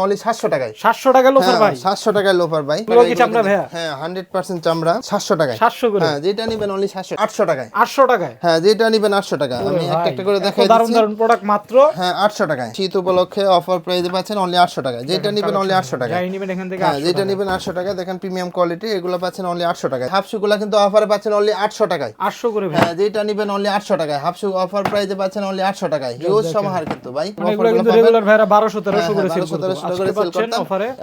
Only 700 টাকায়। 700 টাকা loafer ভাই, 700 টাকায় লোফার ভাই। কি চামড়া ভাই? হ্যাঁ 100% চামড়া। 700 টাকায়, 700 করে। হ্যাঁ যেটা নেবেন অনলি 800 টাকায়। 800 টাকায়, হ্যাঁ যেটা নেবেন 800 টাকা। আমি একটা একটা করে দেখাই দারুন দিচ্ছি। দারুন প্রোডাক্ট মাত্র হ্যাঁ 800 টাকায়। শীত উপলক্ষে অফার প্রাইসে পাচ্ছেন অনলি 800 টাকায়। যেটা নেবেন অনলি 800 টাকায়। যাই নেবেন এখান থেকে হ্যাঁ 800 যেটা টাকা। নেবেন 800 টাকায়। দেখেন প্রিমিয়াম কোয়ালিটি, এগুলো পাচ্ছেন অনলি 800 টাকায়। হাফ শুগুলা কিন্তু অফারে পাচ্ছেন অনলি 800 টাকায়। 800 করে ভাই। হ্যাঁ যেটা নেবেন অনলি 800 টাকায়। হাফ শু অফার প্রাইসে পাচ্ছেন অনলি 800 টাকায়। হিউজ সমাহার কিন্তু ভাই। মানে এগুলো কিন্তু রেগুলার ভাইরা 1200 1300 করে সেল করতে। 1200 করে সেল করতেন,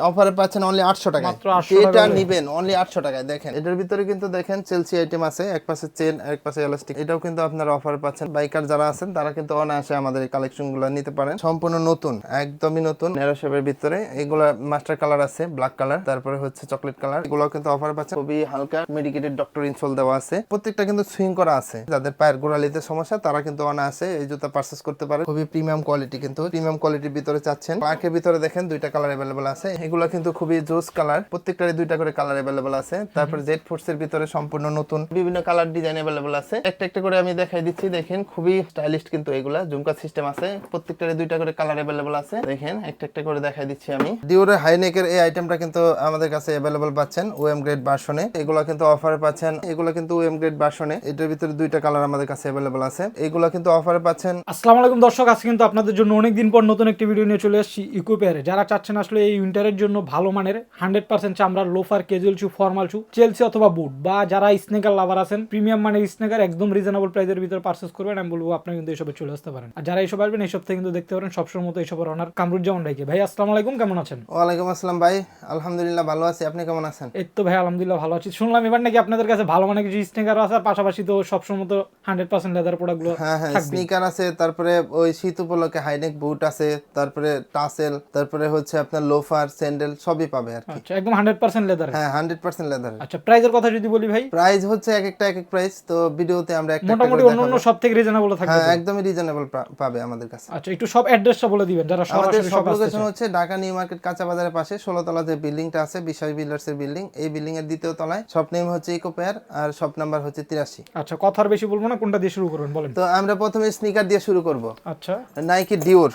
অফারে পাচ্ছেন অনলি 800 টাকায়। মাত্র 800 যেটা টাকা নেবেন অনলি 800 টাকায়। দেখেন এটার ভিতরে কিন্তু দেখেন চেলসি আইটেম আছে, এক পাশে চেন এক পাশে এলাস্টিক। এটাও কিন্তু আপনারা অফার পাচ্ছেন। বাইকার যারা আছেন তারা কিন্তু অনায়াসে আমাদের এই কালেকশনগুলো নিতে পারেন। সম্পূর্ণ নতুন, একদমই নতুন ন্যারো শেপের ভিতরে। এগুলা মাস্টার কালার আছে, ব্ল্যাক কালার, তারপরে হচ্ছে চকলেট কালার। এগুলো কিন্তু অফার পাচ্ছেন। খুবই হালকা মেডিকেটেড ডক্টর ইনসোল দেওয়া আছে। প্রত্যেকটা কিন্তু সুইং করা আছে। যাদের পায়ের গোড়ালিতে সমস্যা তারা কিন্তু অনায়াসে এই জুতা পারচেজ করতে পারে। খুবই প্রিমিয়াম কোয়ালিটি, কিন্তু প্রিমিয়াম কোয়ালিটির ভিতরে চাচ্ছেন। ব্ল্যাকের ভিতরে দেখেন দুইটা কালার अवेलेबल আছে। এগুলো কিন্তু খুবই জোস কালার, প্রত্যেকটারই দুইটা করে কালার अवेलेबल আছে। তারপর জেড ফোর্স এর ভিতরে সম্পূর্ণ নতুন বিভিন্ন কালার ডিজাইন अवेलेबल আছে। একটা একটা করে আমি দেখাই দিচ্ছি। দেখেন খুবই স্টাইলিশ কিন্তু এগুলা, ঝুমকা সিস্টেম আছে। প্রত্যেকটারই দুইটা করে কালার अवेलेबल আছে। দেখেন একটা একটা করে দেখাই দিচ্ছি আমি। ডিওরের হাই নেকের এই আইটেমটা কিন্তু আমাদের কাছে अवेलेबल পাচ্ছেন ওএম গ্রেড ভার্সনে। এগুলো কিন্তু অফারে পাচ্ছেন। এগুলো কিন্তু ওএম গ্রেড ভার্সনে। এটার ভিতরে দুইটা কালার আমাদের কাছে अवेलेबल আছে। এগুলো কিন্তু অফারে পাচ্ছেন। আসসালামু আলাইকুম দর্শক, আজকে কিন্তু আপনাদের জন্য অনেক দিন পর নতুন একটি ভিডিও নিয়ে চলে আসছি ইকোপেয়ারে। যারা চাচ্ছেন আসলে এই উইন্টারের জন্য ভালো মানের 100% চামড়ার লোফার, ক্যাজুয়াল শু, ফর্মাল শু, চেলসি অথবা বুট, বা যারা স্নেকার লাভার আছেন, প্রিমিয়াম মানের স্নেকার একদম রিজনেবল প্রাইসের ভিতরে পারচেজ করবেন, আমি বলবো আপনারা কিন্তু এইসবে চলে আসতে পারেন। আর যারা এইসব আসবেন এইসব থেকে কিন্তু দেখতে পারেন সবসময় মতো এইসবের অনার কামরুজ্জামান ভাইকে। ভাই আসসালামু আলাইকুম, কেমন আছেন? ওয়ালাইকুম আসসালাম ভাই, আলহামদুলিল্লাহ ভালো আছি। আপনি কেমন আছেন? এই তো ভাই আলহামদুলিল্লাহ ভালো আছি। শুনলাম এবার নাকি আপনাদের কাছে ভালো মানের কিছু স্নেকার আছে, আর পাশাপাশি তো সবসময় মতো 100% লেদার প্রোডাক্টগুলো থাকবে। স্নিকার আছে, তারপরে ওই শীত উপলক্ষে হাইনেক বুট আছে, তারপরে টাসেল, তারপরে হচ্ছে আপনার লোফার, স্যান্ডেল সবই পাবে আর কি। আচ্ছা, একদম 100% লেদার। হ্যাঁ 100% লেদার। আচ্ছা, প্রাইসের কথা যদি বলি ভাই, প্রাইস হচ্ছে এক একটা এক এক প্রাইস, তো ভিডিওতে আমরা একটা মোটামুটি অন্যান্য সব থেকে রিজনেবল থাকবে। হ্যাঁ একদমই রিজনেবল পাবে আমাদের কাছে। আচ্ছা, একটু সব অ্যাড্রেসটা বলে দিবেন যারা আমাদের সরাসরি সব সব লোকেশন হচ্ছে ঢাকা নিউ মার্কেট কাঁচা বাজারের পাশে 16 তলা যে বিল্ডিংটা আছে, বিশ্বাস বিল্ডার্স এর বিল্ডিং। এই বিল্ডিং এর দ্বিতীয় তলায়। শপ নেম হচ্ছে ইকোপেয়ার, আর শপ নাম্বার হচ্ছে 83। আচ্ছা, কথা আর বেশি বলবো না, কোনটা দিয়ে শুরু করবেন বলেন। তো আমরা প্রথমে স্নিকার দিয়ে শুরু করব। আচ্ছা, নাইকি ডিওর,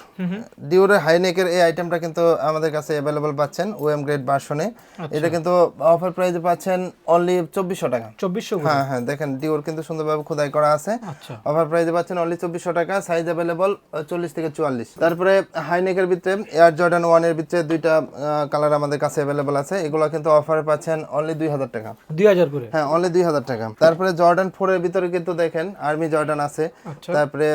ডিওরের হাইনেকের এই আইটেমটা কিন্তু আমাদের কাছে अवेलेबल পাচ্ছেন ওএম গ্রেড ভার্সনে। এটা কিন্তু অফার প্রাইসে পাচ্ছেন অনলি 2400 টাকা। 2400? হ্যাঁ হ্যাঁ, দেখেন ডিওর কিন্তু সুন্দরভাবে খোদাই করা আছে। আচ্ছা, অফার প্রাইসে পাচ্ছেন অনলি 2400 টাকা। সাইজ अवेलेबल 40 থেকে 44। তারপরে হাইনেকের ভিতরে এয়ার জর্ডান 1 এর ভিতরে দুইটা কালার আমাদের কাছে अवेलेबल আছে। এগুলো কিন্তু অফারে পাচ্ছেন অনলি 2000 টাকা। 2000 করে? হ্যাঁ অনলি 2000 টাকা। তারপরে জর্ডান 4 এর ভিতরে কিন্তু দেখেন আর্মি জর্ডান আছে। তারপরে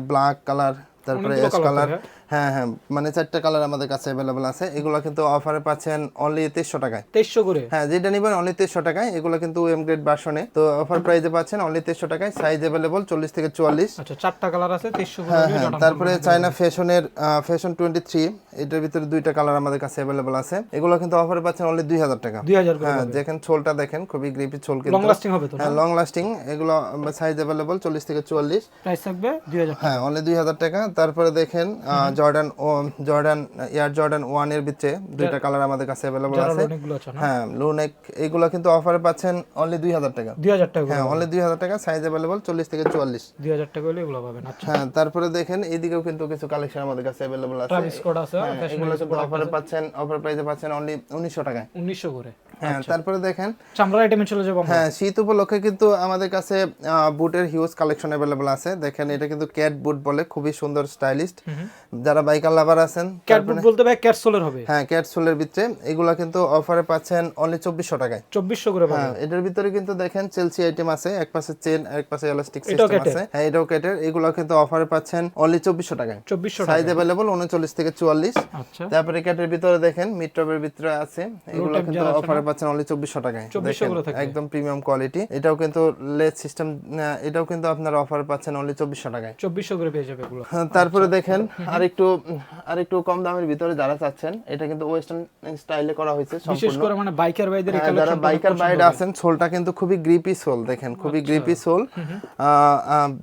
ব্ল্যাক কালার, তারপরে অ্যাশ কালার। হ্যাঁ হ্যাঁ, মানে 4টা কালার আমাদের কাছে अवेलेबल আছে। এগুলো কিন্তু অফারে পাচ্ছেন অনলি 2300 টাকায়। 2300 করে? হ্যাঁ যেটা নেবেন অনলি 2300 টাকায়। এগুলো কিন্তু এম গ্রেড ভার্সনে, তো অফার প্রাইসে পাচ্ছেন অনলি 2300 টাকায়। সাইজ अवेलेबल 40 থেকে 44। আচ্ছা, 4টা কালার আছে 2300 করে। হ্যাঁ, তারপরে চায়না ফ্যাশনের ফ্যাশন 23, এটার ভিতরে দুইটা কালার আমাদের কাছে अवेलेबल আছে। এগুলো কিন্তু অফারে পাচ্ছেন অনলি 2000 টাকা। 2000 করে? হ্যাঁ দেখেন ছোলটা দেখেন, খুবই গ্রিপি ছোল, কিন্তু লং লাস্টিং হবে তো? হ্যাঁ লং লাস্টিং। এগুলো সাইজ अवेलेबल 40 থেকে 44। প্রাইস থাকবে 2000? হ্যাঁ অনলি 2000 টাকা। তারপরে দেখেন জর্ডান এয়ার জর্ডান 1 এর ভিতরে দুইটা কালার আমাদের কাছে अवेलेबल আছে। হ্যাঁ লো নেক, এগুলো কিন্তু অফারে পাচ্ছেন অনলি 2000 টাকা। 2000 টাকা? হ্যাঁ অনলি 2000 টাকা। সাইজ अवेलेबल 40 থেকে 44। 2000 টাকা হলে এগুলো পাবেন। আচ্ছা, হ্যাঁ তারপরে দেখেন এইদিকেও কিন্তু কিছু কালেকশন আমাদের কাছে अवेलेबल আছে। ট্রাভিস স্কট আছে, এগুলো কিন্তু অফারে পাচ্ছেন, অফার প্রাইসে পাচ্ছেন অনলি 1900 টাকায়। 1900 করে? হ্যাঁ তারপরে দেখেন চামড়ার আইটেমে চলে যাব। হ্যাঁ শীত উপলক্ষে কিন্তু আমাদের কাছে বুটের হিউজ কালেকশন अवेलेबल আছে। দেখেন এটা কিন্তু ক্যাট বুট বলে, খুবই সুন্দর স্টাইলিস্ট। যারা বাইকার লাভার আছেন, ক্যাট বুট বলতে ভাই ক্যাট সোলের হবে? হ্যাঁ ক্যাট সোলের ভিতরে। এগুলা কিন্তু অফারে পাচ্ছেন অনলি 2400 টাকায়। 2400 করে? হ্যাঁ এটার ভিতরে কিন্তু দেখেন চেলসি আইটেম আছে, এক পাশে চেন এক পাশে এলাস্টিক সিস্টেম আছে। হ্যাঁ এটাও ক্যাটের। এগুলো কিন্তু অফারে পাচ্ছেন অনলি 2400 টাকায়। 2400 সাইজ अवेलेबल 39 থেকে 44। আচ্ছা, তারপরে ক্যাটের ভিতরে দেখেন মিডটপের ভিতরে আছে। এগুলো কিন্তু অফারে পাচ্ছেন অনলি 2400 টাকায়। 2400 করে থাকে? একদম প্রিমিয়াম কোয়ালিটি। এটাও কিন্তু লেস সিস্টেম, এটাও কিন্তু আপনারা অফার পাচ্ছেন অনলি 2400 টাকায়। 2400 করে পেয়ে যাবে এগুলো। তারপরে দেখেন আরেকটু কম দামের ভিতরে যারা চাচ্ছেন, এটা কিন্তু ওয়েস্টার্ন স্টাইলে করা হয়েছে বিশেষ করে মানে বাইকার ভাইদের এই যারা বাইকার বাইরে আছেন। সোলটা কিন্তু খুবই গ্রিপি সোল, দেখেন খুবই গ্রিপি সোল।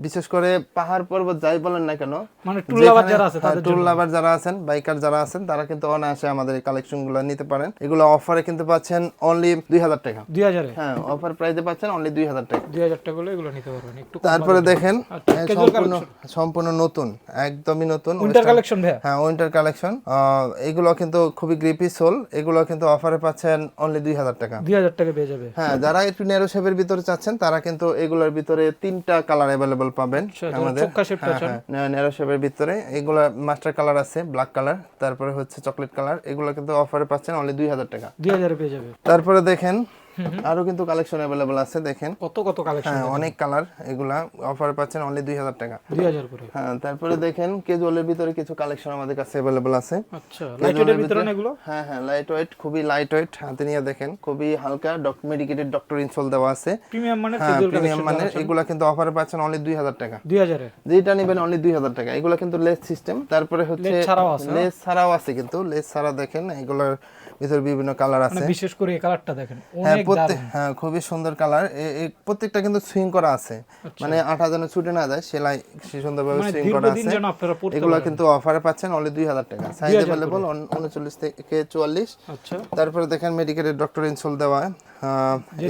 বিশেষ করে পাহাড় পর্বত যাই বলেন না কেন, মানে টুল লাভার যারা আছে তাদের, টুল লাভার যারা আছেন, বাইকার যারা আছেন, তারা কিন্তু অনায়াসে আমাদের এই কালেকশনগুলো নিতে পারেন। এগুলো অফারে কিন্তু পাচ্ছেন অনলি 2000 টাকা। 2000 এ? হ্যাঁ, অফার প্রাইসে পাচ্ছেন অনলি 2000 টাকা। 2000 টাকা হলে এগুলো নিতে পারবেন। একটু তারপরে দেখেন casual সম্পূর্ণ নতুন, একদমই নতুন উইন্টার কালেকশন ভাইয়া? হ্যাঁ, উইন্টার কালেকশন। এগুলো কিন্তু খুবই গ্রিপি সোল, এগুলো কিন্তু অফারে পাচ্ছেন অনলি 2000 টাকা। 2000 টাকা পেয়ে যাবে। হ্যাঁ, যারা একটু ন্যারো শেপের ভিতরে চাচ্ছেন তারা কিন্তু এগুলোর ভিতরে 3টা কালার अवेलेबल পাবেন আমাদের। চোক্কা শেপটা চান? হ্যাঁ, ন্যারো শেপের ভিতরে এগুলা মাস্টার কালার আছে, ব্ল্যাক কালার, তারপরে হচ্ছে চকলেট কালার, এগুলো কিন্তু অফারে পাচ্ছেন অনলি 2000 টাকা। 2000 এ পেয়ে যাবে। তারপরে দেখেন আরো কিন্তু কালেকশন अवेलेबल আছে, দেখেন কত কালেকশন। হ্যাঁ, অনেক কালার, এগুলা অফারে পাচ্ছেন অনলি 2000 টাকা। 2000 করে। হ্যাঁ, তারপরে দেখেন ক্যাজুয়ালের ভিতরে কিছু কালেকশন আমাদের কাছে अवेलेबल আছে। আচ্ছা, লাইট ওয়েটের ভিতরে না এগুলো? হ্যাঁ, লাইট ওয়েট, খুবই লাইট ওয়েট, হাতে নিয়ে দেখেন খুবই হালকা, মেডিকেটেড ডক্টর ইনসোল দেওয়া আছে, প্রিমিয়াম মানে হ্যাঁ, প্রিমিয়াম মানে। এগুলা কিন্তু অফারে পাচ্ছেন অনলি 2000 টাকা। 2000 এ যেটা নেবেন অনলি 2000 টাকা। এগুলা কিন্তু লেস সিস্টেম, তারপরে হচ্ছে লেস ছাড়াও আছে। লেস ছাড়াও আছে, কিন্তু লেস ছাড়া দেখেন এগুলোর ভিতর বিভিন্ন কালার আছে। মানে বিশেষ করে এই কালারটা দেখেন, হ্যাঁ, অনেক দারুণ। হ্যাঁ, খুবই সুন্দর কালার। প্রত্যেকটা কিন্তু সুইং করা আছে, মানে আঠা যেন ছুটে না যায়, সেলাই সুন্দরভাবে সুইং করা আছে। এগুলো কিন্তু অফারে পাচ্ছেন অনলি 2000 টাকা। সাইজ अवेलेबल 39 থেকে 44। আচ্ছা, তারপরে দেখেন মেডিকেটেড ডক্টর ইনসোল দেওয়া,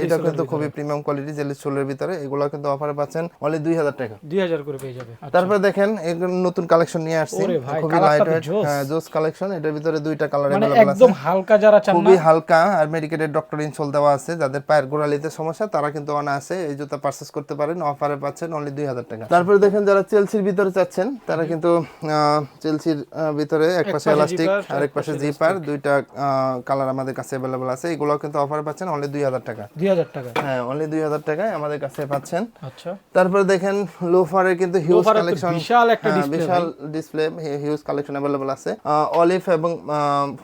এটা কিন্তু খুবই প্রিমিয়াম কোয়ালিটি জেলি সোলের ভিতরে, এগুলো কিন্তু অফারে পাচ্ছেন অনলি 2000 টাকা। 2000 করে পেয়ে যাবে। তারপরে দেখেন এগুলো নতুন কালেকশন নিয়ে আসছি, ওরে ভাই, খুবই কালারটা লাইট তো ওয়েট, জোস। হ্যাঁ, জোস কালেকশন। এটার ভিতরে দুইটা কালার মানে अवेलेबल আছে, একদম হালকা যারা চান না, খুবই হালকা, আর মেডিকেটেড ডক্টর ইনসোল দেওয়া আছে। যাদের পায়ের গোড়ালিতে সমস্যা তারা কিন্তু অনায়াসে এই জুতা পারচেজ করতে পারেন, অফারে পাচ্ছেন অনলি 2000 টাকা। তারপরে দেখেন যারা চেলসির ভিতরে চাচ্ছেন তারা কিন্তু চেলসির ভিতরে এক পাশে এলাস্টিক আর এক পাশে জিপার, দুইটা কালার আমাদের কাছে अवेलेबल আছে। এগুলো কিন্তু অফারে পাচ্ছেন অনলি 2000 টাকা। 2000 টাকা? হ্যাঁ, অনলি 2000 টাকায় আমাদের কাছে পাচ্ছেন। আচ্ছা, তারপরে দেখেন লোফারের কিন্তু হিউজ কালেকশন, বিশাল একটা বিশাল ডিসপ্লে, হিউজ কালেকশন अवेलेबल আছে। অলিভ এবং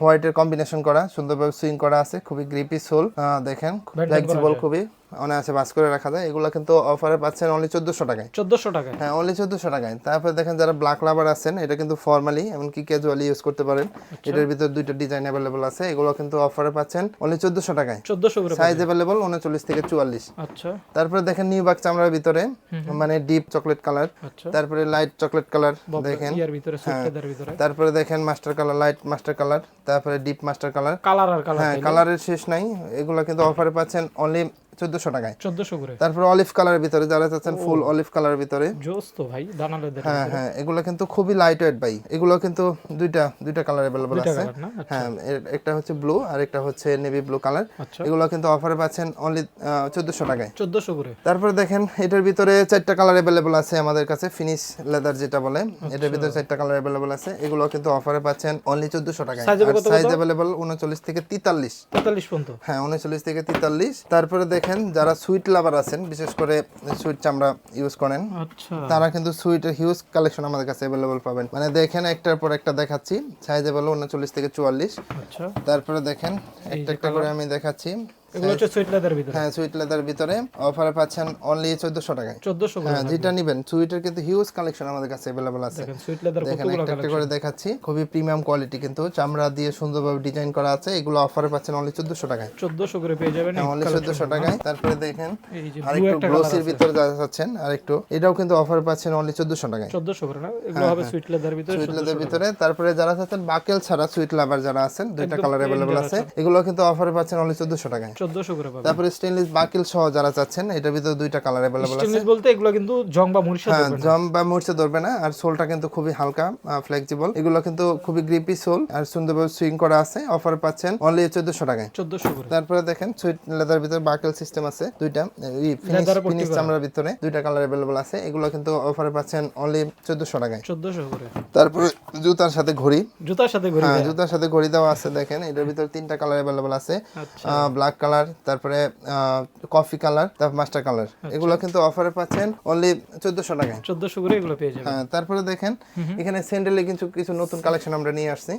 হোয়াইটের কম্বিনেশন করা, সুন্দরভাবে সুইং করা আছে, খুবই গ্রিপি সোল, দেখেন ফ্লেক্সিবল, খুবই অনায়াসে বাস করে রাখা যায়। এগুলো কিন্তু অফারে পাচ্ছেন অনলি 1400 টাকায়। 1400 টাকায়? হ্যাঁ, অনলি 1400 টাকায়। তারপরে দেখেন যারা ব্ল্যাক লাভার আছেন, এটা কিন্তু ফর্মালি এমনকি ক্যাজুয়ালি ইউজ করতে পারেন। এটার ভিতর দুইটা ডিজাইন अवेलेबल আছে, এগুলো কিন্তু অফারে পাচ্ছেন অনলি 1400 টাকায়। 1400 করে। সাইজ अवेलेबल 39 থেকে 44। আচ্ছা, তারপরে দেখেন নিউ বাক চামড়ার ভিতরে, মানে ডিপ চকলেট কালার, আচ্ছা, তারপরে লাইট চকলেট কালার দেখেন, ইয়ার ভিতরে সুইটের ভিতরে, তারপরে দেখেন master colour, light master colour, তারপরে ডিপ মাস্টার কালার, কালার আর কালার। হ্যাঁ, কালারের শেষ নাই। এগুলো কিন্তু অফারে পাচ্ছেন অনলি 1400 টাকায়। 1400 করে। তারপরে অলিভ কালারের ভিতরে যারা চাচ্ছেন, ফুল অলিভ কালারের ভিতরে, জোস তো ভাই, দানা লেদার। হ্যাঁ, এগুলো কিন্তু খুবই লাইট ওয়েট ভাই। এগুলো কিন্তু দুইটা কালার अवेलेबल আছে। হ্যাঁ, একটা হচ্ছে ব্লু আর একটা হচ্ছে নেভি ব্লু কালার। এগুলো কিন্তু অফারে পাচ্ছেন অনলি 1400 টাকায়। 1400 করে। তারপরে দেখেন এটার ভিতরে 4টা কালার अवेलेबल আছে আমাদের কাছে, ফিনিশ লেদার যেটা বলে, এটার ভিতরে 4টা কালার अवेलेबल আছে। এগুলো কিন্তু অফারে পাচ্ছেন অনলি 1400 টাকায়। আর সাইজ अवेलेबल 39 থেকে 43। 43 পর্যন্ত? হ্যাঁ, 39 থেকে 43। তারপরে দেখেন যারা সুইট লাভার আছেন, বিশেষ করে সুইট চামড়া ইউজ করেন, আচ্ছা, তারা কিন্তু সুইটের হিউজ কালেকশন আমাদের কাছে अवेलेबल পাবেন। মানে দেখেন একটার পর একটা দেখাচ্ছি, সাইজ अवेलेबल 39 থেকে 44। আচ্ছা, তারপরে দেখেন একটা করে আমি দেখাচ্ছি। এগুলো হচ্ছে সুইট লেদার ভিতরে? হ্যাঁ, সুইট লেদার ভিতরে অফারে পাচ্ছেন অনলি 1400 টাকায়। 1400 করে? হ্যাঁ, যেটা নেবেন সুইটের কিন্তু হিউজ কালেকশন আমাদের কাছে अवेलेबल আছে। দেখেন সুইট লেদার দেখেন কতগুলো একটা করে দেখাচ্ছি, খুবই প্রিমিয়াম কোয়ালিটি, কিন্তু চামড়া দিয়ে সুন্দরভাবে ডিজাইন করা আছে। এগুলো অফারে পাচ্ছেন অনলি 1400 টাকায়। 1400 করে পেয়ে যাবেন অনলি 1400 টাকায়। তারপরে দেখেন এই যে আরেকটু গ্লোসির ভিতরে যাচ্ছেন, আরেকটু এটাও কিন্তু অফারে পাচ্ছেন অনলি 1400 টাকায়। 1400 করে না? এগুলো হবে সুইট লেদার ভিতরে? সুইট লেদার ভিতরে। তারপরে যারা চাচ্ছেন বাকেল ছাড়া সুইট লাভার যারা আছেন, দুইটা কালার अवेलेबल আছে। এগুলো কিন্তু অফারে পাচ্ছেন অনলি 1400 টাকায়। 1400 করে পাবেন। তারপরে স্টেনলেস বাকেল সহ যারা চাচ্ছেন, এটার ভিতরে দুইটা কালার अवेलेबल আছে। স্টেনলেস বলতে এগুলো কিন্তু জং বা মুড়িয়ে হ্যাঁ, ধরবে না? জং বা মুড়ছে ধরবে না। আর সোলটা কিন্তু খুবই হালকা, ফ্লেক্সিবল। এগুলো কিন্তু খুবই গ্রিপি সোল আর সুন্দরভাবে সুইং করা আছে। অফার পাচ্ছেন অনলি 1400 টাকায়। 1400 করে। তারপরে দেখেন সুইট লেদার ভিতরে বাকেল সিস্টেম আছে দুইটা, ফিনিশ চামড়ার ভিতরে দুইটা কালার अवेलेबल আছে। এগুলো কিন্তু অফারে পাচ্ছেন অনলি 1400 টাকায়। 1400 করে। তারপরে জুতার সাথে ঘড়ি, জুতার সাথে ঘড়ি? হ্যাঁ, জুতার সাথে ঘড়ি দেওয়া আছে। দেখেন এটার ভিতরে 3টা কালার अवेलेबल আছে, ব্ল্যাক কালার, তারপরে কফি কালার, তারপর মাস্টার কালার। এগুলো কিন্তু অফারে পাচ্ছেন অনলি 1400 টাকায়। 1400 করে এগুলো পেয়ে যাবেন। হ্যাঁ, তারপরে দেখেন এখানে স্যান্ডেলে কিছু নতুন কালেকশন আমরা নিয়ে আসছি।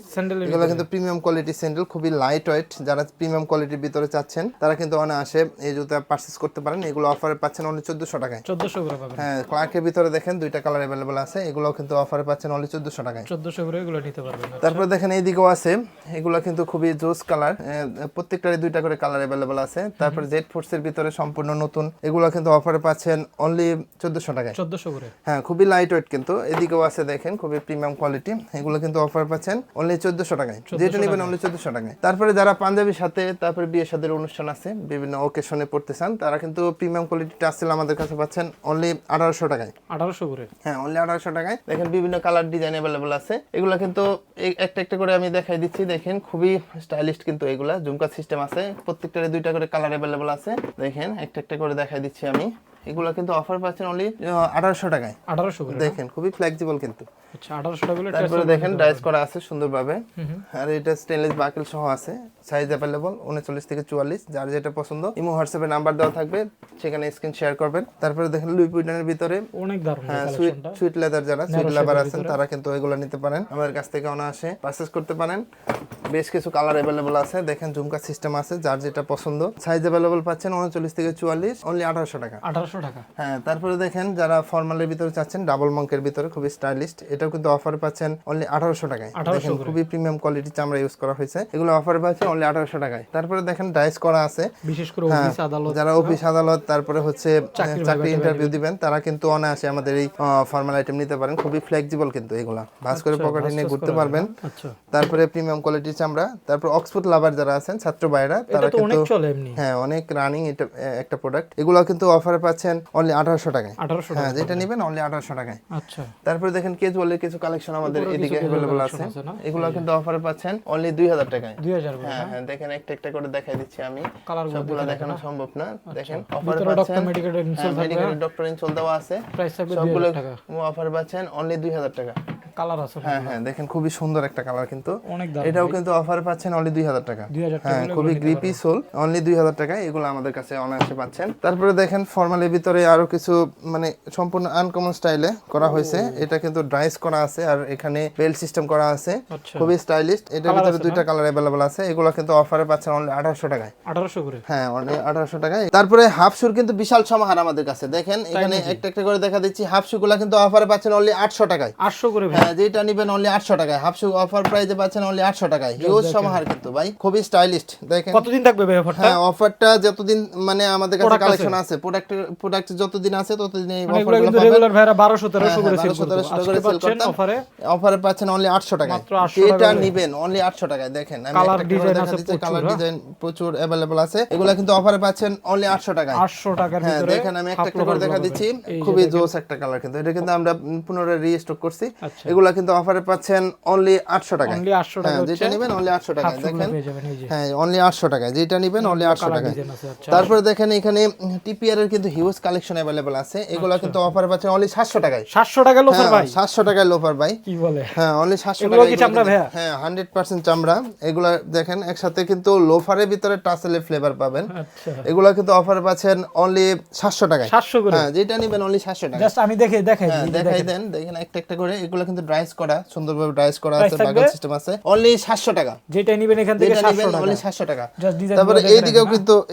এগুলো কিন্তু প্রিমিয়াম কোয়ালিটি স্যান্ডেল, খুবই লাইট ওয়েট। যারা প্রিমিয়াম কোয়ালিটির ভিতরে চাচ্ছেন তারা কিন্তু অনায়াসে এই জুতা পারচেজ করতে পারেন। এগুলো অফারে পাচ্ছেন অনলি 1400 টাকায়। 1400 করে পাবেন। হ্যাঁ, ক্লার্কের ভিতরে দেখেন দুইটা কালার अवेलेबल আছে। এগুলো কিন্তু অফারে পাচ্ছেন অনলি 1400 টাকায়। 1400 করে এগুলো নিতে পারবেন। তারপরে দেখেন এইদিকেও আছে, এগুলো কিন্তু খুবই জোস কালার, প্রত্যেকটারই দুইটা করে কালার অ্যাভেলেবল আছে। তারপর জেড ফোর্স এর ভিতরে সম্পূর্ণ নতুন, এগুলো কিন্তু অফারে পাচ্ছেন অনলি 1400 টাকায়। 1400 করে। হ্যাঁ, খুবই লাইট ওয়েট, কিন্তু এদিকেও আছে দেখেন খুবই প্রিমিয়াম কোয়ালিটি, এগুলো কিন্তু অফার পাচ্ছেন অনলি 1400 টাকায়, যেটা নেবেন অনলি 1400 টাকায়। তারপরে যারা পাঞ্জাবির সাথে তারপরে বিয়ে শাদীর অনুষ্ঠান আছে, বিভিন্ন ওকেশনে পড়তে চান, তারা কিন্তু প্রিমিয়াম কোয়ালিটি টাসেল আমাদের কাছে পাচ্ছেন অনলি 1800 টাকায়। 1800 করে। হ্যাঁ, অনলি 1800 টাকায়। দেখেন বিভিন্ন কালার ডিজাইন অ্যাভেলেবল আছে, এগুলো কিন্তু একটা একটা করে আমি দেখাই দিচ্ছি। দেখেন খুবই স্টাইলিশ, কিন্তু এগুলা ঝুমকা সিস্টেম আছে, প্রত্যেকটারে 2টা করে কালার অ্যাভেলেবল আছে। দেখেন একটা একটা করে দেখাই দিচ্ছি আমি। এগুলো কিন্তু অফার পাচ্ছেন অনলি 1800 টাকায়। 1800 করে। দেখেন খুবই ফ্লেক্সিবল কিন্তু। আচ্ছা, 1800 টাকা বলে। তারপরে দেখেন ডাইস করা আছে সুন্দরভাবে, আর এটা স্টেনলেস বাকেল সহ আছে, সাইজ অ্যাভেলেবল 39 থেকে 44, যার যেটা পছন্দ ইমো হোয়াটসঅ্যাপে নাম্বার দেওয়া থাকবে, সেখানে স্ক্রিন শেয়ার করবেন। তারপরে দেখেন লুই উইটনের ভিতরে অনেক দারুণ হ্যাঁ, কালেকশনটা। সুইট লেদার, যারা সুইট লাভার আছেন তারা কিন্তু এগুলো নিতে পারেন, আমাদের কাছ থেকে অনায়াসে পারচেজ করতে পারেন। বেশ কিছু কালার অ্যাভেলেবল আছে, দেখেন ঝুমকা সিস্টেম আছে, যার যেটা পছন্দ। সাইজ অ্যাভেলেবল পাচ্ছেন 39 থেকে 44, অনলি 1800 টাকা। 1800 টাকা। হ্যাঁ, তারপরে দেখেন যারা ফর্মালের ভিতরে চাচ্ছেন, ডাবল মঙ্কের ভিতরে খুবই স্টাইলিশ, এটাও কিন্তু অফার পাচ্ছেন অনলি 1800 টাকায়। দেখেন খুবই প্রিমিয়াম কোয়ালিটি চামড়া ইউজ করা হয়েছে, এগুলো অফার পাচ্ছেন অনলি 1800 টাকায়। তারপরে দেখেন ডাইস করা আছে, বিশেষ করে অফিস আদালত, যারা অফিস আদালত তারপরে হচ্ছে চাকরি ইন্টারভিউ দিবেন, তারা কিন্তু অনায়াসে আমাদের এই ফর্মাল আইটেম নিতে পারেন, খুবই ফ্লেক্সিবল কিন্তু এগুলা, ভাঁজ করে পকেটে নিয়ে ঘুরতে পারবেন। আচ্ছা, তারপরে প্রিমিয়াম কোয়ালিটির চামড়া। তারপর অক্সফোর্ড লাভার যারা আছেন, ছাত্র ভাইরা, তারা তো অনেক কিন্তু চলে এমনি। হ্যাঁ, অনেক রানিং এটা একটা প্রোডাক্ট, এগুলো কিন্তু অফারে পাচ্ছেন অনলি 1800 টাকায়। 1800 হ্যাঁ, টাকা। যেটা নেবেন অনলি 1800 টাকায়। আচ্ছা, তারপরে দেখেন ক্যাজুয়ালের কিছু কালেকশন আমাদের উপরেও এদিকে কিছু अवेलेबल casual আছে, collection আছে না? এগুলো কিন্তু অফারে পাচ্ছেন অনলি 2000 টাকায়। 2000 করে। হ্যাঁ হ্যাঁ, দেখেন একটা একটা করে দেখাই দিচ্ছি আমি, কালার সবগুলো দেখানো সম্ভব না। দেখেন অফারে ভিতরে পাচ্ছেন ডক্টর মেডিকেল ইনসোল থাকবে, মেডিকেল ডক্টর ইনসোল দেওয়া আছে, প্রাইস থাকবে সবগুলো 2000 টাকা। অফারে পাচ্ছেন অনলি 2000 টাকা। কালার আছে হ্যাঁ হ্যাঁ, দেখেন খুবই সুন্দর একটা কালার কিন্তু, অনেক দারুণ। এটাও কিন্তু অফারে পাচ্ছেন অনলি 2000 টাকা। 2000 টাকা হ্যাঁ, হলে খুবই গ্রিপি সোল, অনলি 2000 টাকায় এগুলো আমাদের কাছে অনায়াসে পাচ্ছেন। তারপরে দেখেন ফর্মালের ভিতরে আরো কিছু মানে সম্পূর্ণ আনকমন স্টাইলে করা হয়েছে, এটা কিন্তু ড্রাইস করা আছে, আর এখানে বেল্ট সিস্টেম করা আছে, আচ্ছা, খুবই স্টাইলিশ। এটার ভিতরে 2টা কালার अवेलेबल আছে, এগুলো কিন্তু অফারে পাচ্ছেন অনলি 1800 টাকায়। 1800 করে। হ্যাঁ, অনলি 1800 টাকায়। তারপরে হাফ শুর কিন্তু বিশাল সমাহার আমাদের কাছে, দেখেন এখানে একটা একটা করে দেখা দিচ্ছি। হাফ শু গুলা কিন্তু অফারে পাচ্ছেন অনলি 800 টাকায়। 800 করে ভাই। হ্যাঁ, যেটা নেবেন অনলি 800 টাকায়। হাফ শু অফার প্রাইসে পাচ্ছেন অনলি 800 টাকায়। হিউজ সমাহার কিন্তু ভাই, খুবই স্টাইলিশ। দেখেন কতদিন থাকবে ভাই অফারটা? হ্যাঁ, অফারটা যতদিন মানে আমাদের কাছে কালেকশন আছে, প্রোডাক্ট যতদিন আছে ততদিন এই মানে এগুলো অফারগুলো কিন্তু পাবেন। রেগুলার ভাইরা 1200-1300 করে সেল 1200-1300 করতে করে সেল পাচ্ছেন করতাম, অফারে। অফারে পাচ্ছেন অনলি 800 টাকায়। মাত্র 800 যেটা টাকায়। নেবেন অনলি 800 টাকায়। দেখেন আমি কালার একটা করে ডিজাইন দেখা আছে দিচ্ছি, কালার প্রচুর, ডিজাইন প্রচুর अवेलेबल আছে, এগুলা কিন্তু অফারে পাচ্ছেন অনলি 800 টাকায়। 800 টাকার হ্যাঁ, ভিতরে দেখেন আমি একটা একটা করে দেখা দিচ্ছি, এই যে খুবই দেখেন। জোস একটা কালার কিন্তু, এটা কিন্তু আমরা পুনরায় রিস্টক করছি। আচ্ছা। এগুলা কিন্তু অফারে পাচ্ছেন অনলি 800 টাকায়। অনলি 800 টাকা হ্যাঁ, হচ্ছে। যেটা নেবেন অনলি 800 টাকায়। হাফশুগুলো দেখেন পেয়ে যাবেন এই যে। হ্যাঁ, অনলি 800 টাকায়, যেটা নেবেন অনলি 800 কালার টাকায়। ডিজাইন আছে। আচ্ছা, তারপরে দেখেন এখানে টিপিআর এর কিন্তু হিউজ কালেকশন अवेलेबल আছে, এগুলা কিন্তু অফারে পাচ্ছেন অনলি 700 টাকায়। 700 টাকা লোফার ভাই, 700 টাকায় লোফার ভাই। কি বলে? হ্যাঁ, অনলি 700 এগুলো টাকায়। কি চামড়া ভাইয়া? হ্যাঁ, 100% চামড়া। এগুলা দেখেন একসাথে কিন্তু লোফারের ভিতরে টাসেলের ফ্লেভার পাবেন। আচ্ছা, এগুলা কিন্তু অফারে পাচ্ছেন অনলি 700 টাকায়। 700 করে। হ্যাঁ, যেটা নেবেন অনলি 700 টাকা। জাস্ট আমি দেখাই হ্যাঁ, দিই। দেখাই দেন। দেখেন একটা একটা করে, এগুলো কিন্তু ড্রাইস করা, সুন্দরভাবে ড্রাইস করা আছে, Price থাকবে? বাগান সিস্টেম আছে, অনলি 700 টাকা। যেটা নিবেন এখান থেকে যেটা 700 নেবেন টাকা। অনলি 700 টাকা। Just design. তারপরে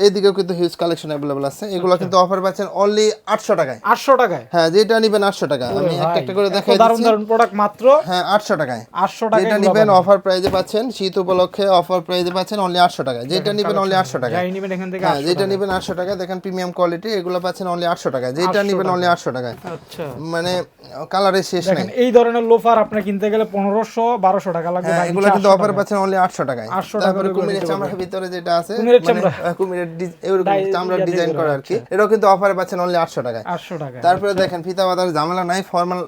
এইদিকেও কিন্তু হিউজ কালেকশন अवेलेबल আছে, এগুলো কিন্তু অফার পাচ্ছেন অনলি 800 টাকায়। 800 টাকায়। হ্যাঁ, যেটা নেবেন 800 টাকা। আমি একটা একটা করে দেখাই দারুন দিচ্ছি। দারুন প্রোডাক্ট মাত্র হ্যাঁ, 800 টাকায়। 800 টাকায়। যেটা নেবেন অফার প্রাইসে পাচ্ছেন, শীত উপলক্ষে অফার প্রাইসে পাচ্ছেন অনলি 800 টাকায়। যেটা নেবেন অনলি 800 টাকায়। যাই নিবেন এখান থেকে হ্যাঁ, 800 যেটা টাকা। নেবেন 800 টাকায়। দেখেন প্রিমিয়াম কোয়ালিটি, এগুলো পাচ্ছেন অনলি 800 টাকায়। যেটা 800 নেবেন টাকা। অনলি 800 টাকায়। আচ্ছা, মানে কালারের শেষ দেখেন নাই। এই ধরনের লোফার আপনি কিনতে গেলে 1500-1200 টাকা লাগবে হ্যাঁ, ভাই, এগুলো কিন্তু 800 অফার টাকা। পাচ্ছেন অনলি 800 টাকায়। 800 টাকা তারপরে করে কুমিরের নিতে চামড়ার ভিতরে যেটা আছে, কুমিরের মানে চামড়া। কুমিরের এরকম চামড়ার ডিজাইন করা আর কি, এটাও কিন্তু অফারে পাচ্ছেন অনলি 800 টাকায়। 800 টাকা। তারপরে দেখেন ফিতা বাঁধার ঝামেলা নাই, ফর্মাল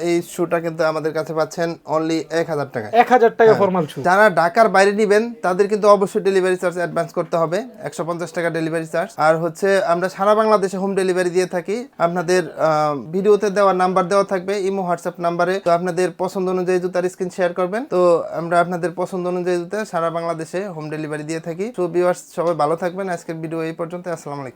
এই শুটা কিন্তু আমাদের কাছে পাচ্ছেন অনলি 1000 টাকায়। 1000 টাকা ফরমাল শু। যারা ঢাকার বাইরে নেবেন তাদের কিন্তু অবশ্যই ডেলিভারি চার্জ অ্যাডভান্স করতে হবে, 150 টাকা ডেলিভারি চার্জ। আর হচ্ছে আমরা সারা বাংলাদেশে হোম ডেলিভারি দিয়ে থাকি। আপনাদের ভিডিওতে দেওয়া নাম্বার দেওয়া থাকবে, ইমো হোয়াটসঅ্যাপ নাম্বারে। তো আপনাদের পছন্দ অনুযায়ী জুতার স্ক্রিন শেয়ার করবেন, তো আমরা আপনাদের পছন্দ অনুযায়ী জুতা সারা বাংলাদেশে হোম ডেলিভারি দিয়ে থাকি। তো ভিউয়ার্স সবাই ভালো থাকবেন। আজকের ভিডিও এই পর্যন্ত। আসসালামু আলাইকুম।